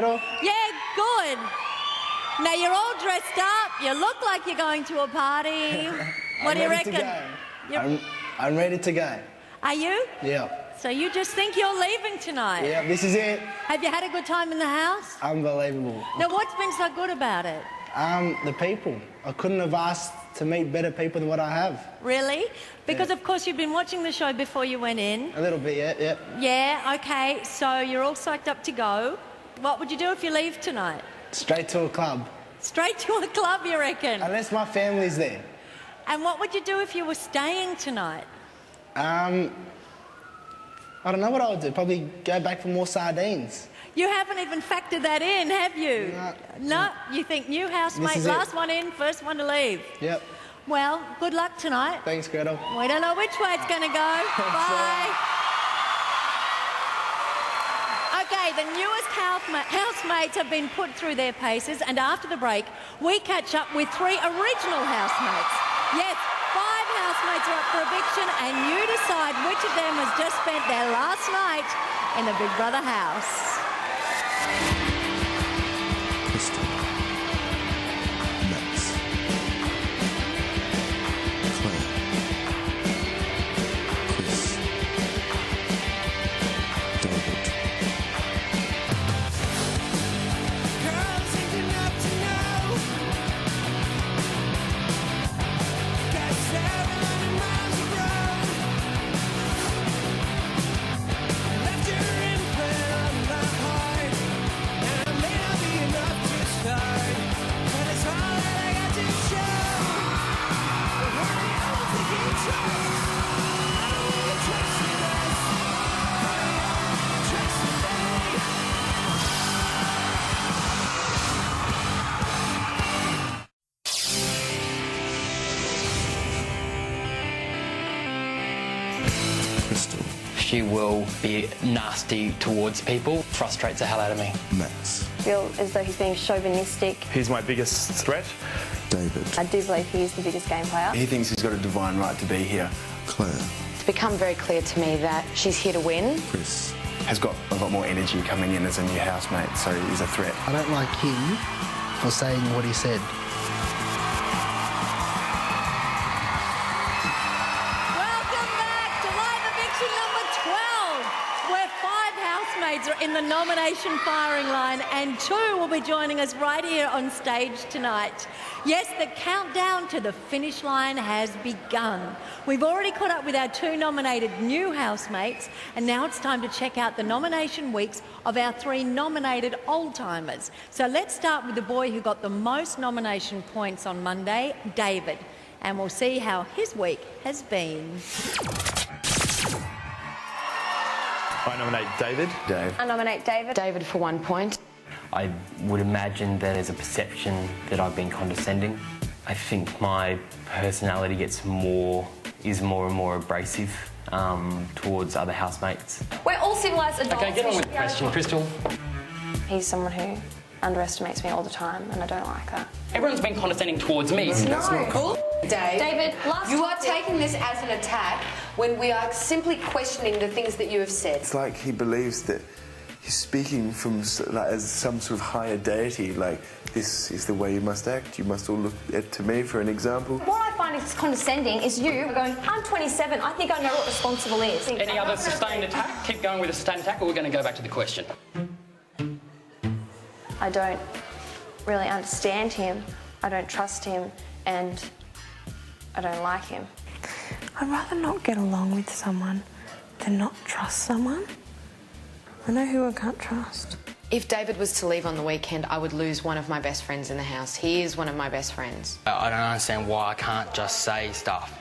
Yeah, good. Now, you're all dressed up. You look like you're going to a party. What do you reckon? I'm ready to go. Are you? Yeah. So you just think you're leaving tonight? Yeah, this is it. Have you had a good time in the house? Unbelievable. Now, what's been so good about it? The people. I couldn't have asked to meet better people than what I have. Really? Because, of course, you've been watching the show before you went in. A little bit, yeah. Yeah, okay. So you're all psyched up to go. What would you do if you leave tonight? Straight to a club. Straight to a club, you reckon? Unless my family's there. And what would you do if you were staying tonight? I don't know what I would do. Probably go back for more sardines. You haven't even factored that in, have you? No. You think new housemate, last one in, first one to leave. Yep. Well, good luck tonight. Thanks, Gretel. We don't know which way it's going to go. Bye. Okay, the newest housemates have been put through their paces, and after the break, we catch up with 3 original housemates. Yes, 5 housemates are up for eviction, and you decide which of them has just spent their last night in the Big Brother house. Crystal, Max, Claire, Chris, David. Girls ain't enough to know. Got 700 miles of road. Left your imprint on my heart, and I may not be enough to start, but it's all that I got to show. But honey, I don't think you trust. I don't really trust you less. Honey, I don't really trust you, babe. Crystal, She will be nasty towards people, frustrates the hell out of me. Max, Feel as though he's being chauvinistic. He's my biggest threat. David, I do believe he is the biggest game player. He thinks he's got a divine right to be here. Claire, It's become very clear to me that she's here to win. Chris, Has got a lot more energy coming in as a new housemate, so he's a threat. I don't like him for saying what he said. Welcome back to Live Eviction number 12, where 5 housemates are in the nomination firing line and 2 will be joining us right here on stage tonight. Yes, the countdown to the finish line has begun. We've already caught up with our 2 nominated new housemates, and now it's time to check out the nomination weeks of our 3 nominated old-timers. So let's start with the boy who got the most nomination points on Monday, David, and we'll see how his week has been. I nominate David. Dave. I nominate David. David for 1 point. I would imagine that there's a perception that I've been condescending. I think my personality is more and more abrasive towards other housemates. We're all civilised adults. Okay, get on with the question, Crystal. He's someone who underestimates me all the time, and I don't like that. Everyone's been condescending towards me. David, You are taking this as an attack when we are simply questioning the things that you have said. It's like he believes that he's speaking from as some sort of higher deity, like this is the way you must act, you must all look to me for an example. What I find is condescending is you going, I'm 27, I think I know what responsible is. Any other sustained attack? Keep going with a sustained attack, or we're going to go back to the question. I don't really understand him, I don't trust him, and I don't like him. I'd rather not get along with someone than not trust someone. I know who I can't trust. If David was to leave on the weekend, I would lose one of my best friends in the house. He is one of my best friends. I don't understand why I can't just say stuff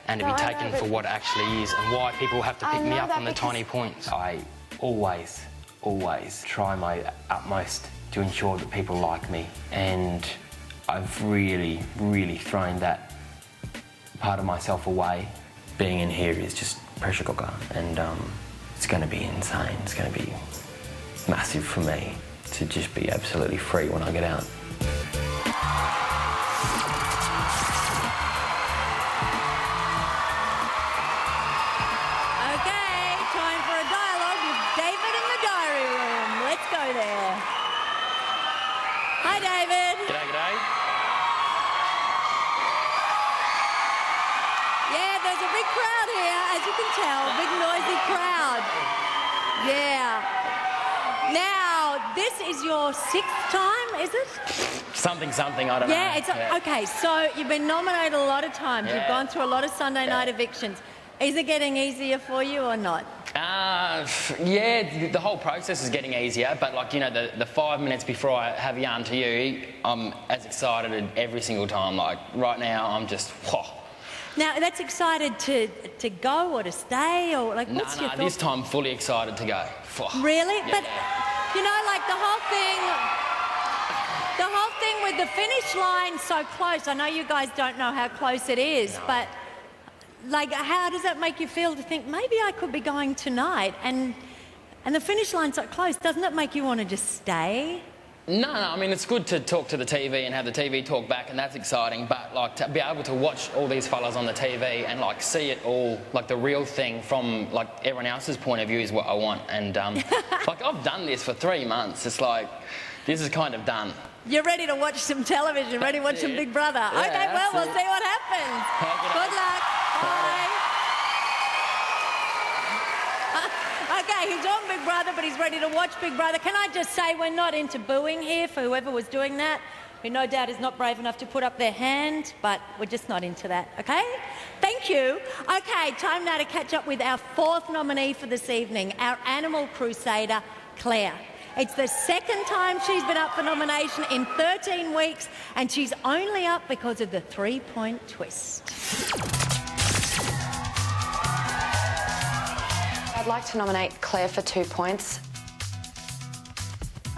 and to be taken for what it actually is, and why people have to pick me up on the tiny points. I always try my utmost to ensure that people like me, and I've really thrown that part of myself away. Being in here is just pressure cooker, and it's going to be insane. It's going to be massive for me to just be absolutely free when I get out. Okay, time for a dialogue with David in the diary room. Let's go there. can tell. Big noisy crowd. Yeah. Now, this is your 6th time, is it? Something, I don't know. Yeah, it's okay. So you've been nominated a lot of times. You've Yeah. gone through a lot of Sunday night evictions. Is it getting easier for you or not? Yeah, the whole process is getting easier, but like, you know, the 5 minutes before I have yarn to you, I'm as excited every single time. Like, right now, I'm just, whoa. Now, that's excited to go or to stay, or like, what's your thought? This time, fully excited to go. Whoa. Really? Yeah. But, you know, like the whole thing with the finish line so close. I know you guys don't know how close it is, but like, how does that make you feel to think maybe I could be going tonight and the finish line's so close? Doesn't it make you want to just stay? No, I mean, it's good to talk to the TV and have the TV talk back, and that's exciting, but like to be able to watch all these fellas on the TV and like see it all, like the real thing from like everyone else's point of view is what I want. And like, I've done this for 3 months. It's like, this is kind of done. You're ready to watch some television, ready to watch some Big Brother. Yeah, okay, well, we'll see what happens. Good luck. Bye. Okay, he's on Big Brother, but he's ready to watch Big Brother. Can I just say we're not into booing here for whoever was doing that, who no doubt is not brave enough to put up their hand, but we're just not into that, okay? Thank you. Okay, time now to catch up with our 4th nominee for this evening, our animal crusader, Claire. It's the 2nd time she's been up for nomination in 13 weeks, and she's only up because of the 3-point twist. I'd like to nominate Claire for 2 points.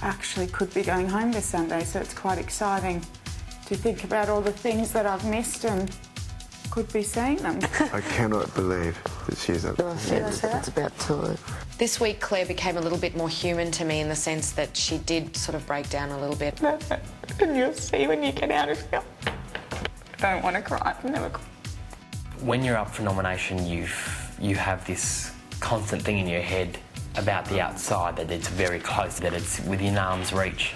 I actually could be going home this Sunday, so it's quite exciting to think about all the things that I've missed and could be seeing them. I cannot believe that she's up. It's about time. This week, Claire became a little bit more human to me in the sense that she did sort of break down a little bit. And you'll see when you get out of here. I don't want to cry. I've never cried. When you're up for nomination, you have this constant thing in your head about the outside, that it's very close, that it's within arm's reach.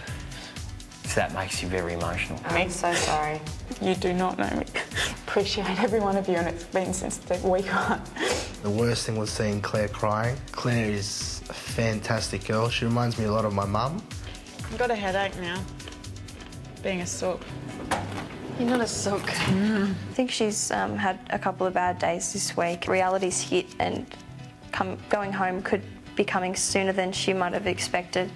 So that makes you very emotional. I'm so sorry. You do not know me. Appreciate every one of you, and it's been since the week one. The worst thing was seeing Claire crying. Claire is a fantastic girl. She reminds me a lot of my mum. I've got a headache now, being a sook. You're not a sook. I think she's had a couple of bad days this week. Reality's hit, and going home could be coming sooner than she might have expected.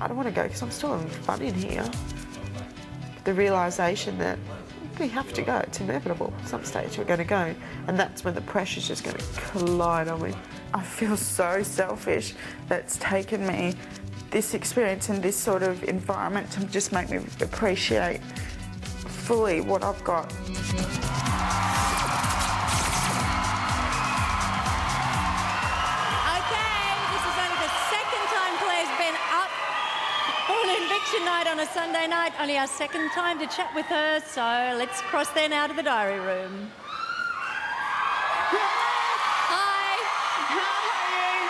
I don't want to go because I'm still having fun in here. The realisation that we have to go, it's inevitable. At some stage we're going to go, and that's when the pressure's just going to collide on me. I feel so selfish that it's taken me this experience and this sort of environment to just make me appreciate fully what I've got. Eviction night on a Sunday night, only our 2nd time to chat with her, so let's cross there now to the diary room. Hi. How are you?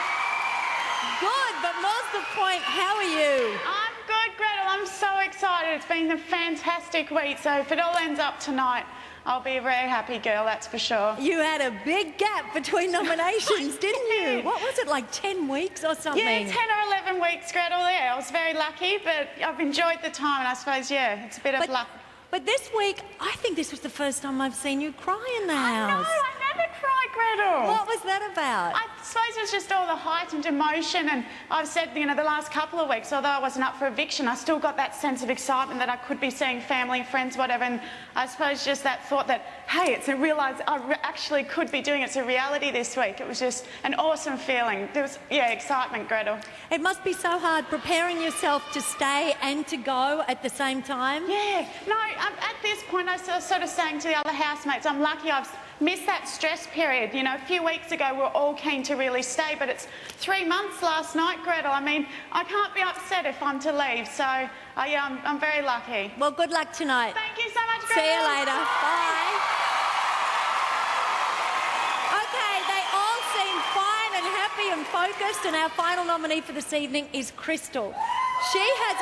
Good, but more's the point, how are you? I'm good, Gretel. I'm so excited. It's been a fantastic week, so if it all ends up tonight, I'll be a very happy girl, that's for sure. You had a big gap between nominations, didn't you? What was it, like 10 weeks or something? Yeah, 10 or 11 weeks, Gretel, yeah. I was very lucky, but I've enjoyed the time, and I suppose, yeah, it's a bit of luck. But this week, I think this was the first time I've seen you cry in the house. No, I never cried, Gretel. What was that about? I suppose it was just all the heightened emotion, and I've said, you know, the last couple of weeks, although I wasn't up for eviction, I still got that sense of excitement that I could be seeing family, friends, whatever, and I suppose just that thought that, hey, it's a I actually could be doing it. It's a reality this week. It was just an awesome feeling. There was, yeah, excitement, Gretel. It must be so hard preparing yourself to stay and to go at the same time. Yeah, no, at this point I was sort of saying to the other housemates, I'm lucky I've missed that stress period. You know, a few weeks ago we were all keen to really stay, but it's 3 months last night, Gretel. I mean, I can't be upset if I'm to leave, so yeah, I'm very lucky. Well, good luck tonight. Thank you so much, Gretel. See you later. Bye. Okay, they all seem fine and happy and focused, and our final nominee for this evening is Crystal. She has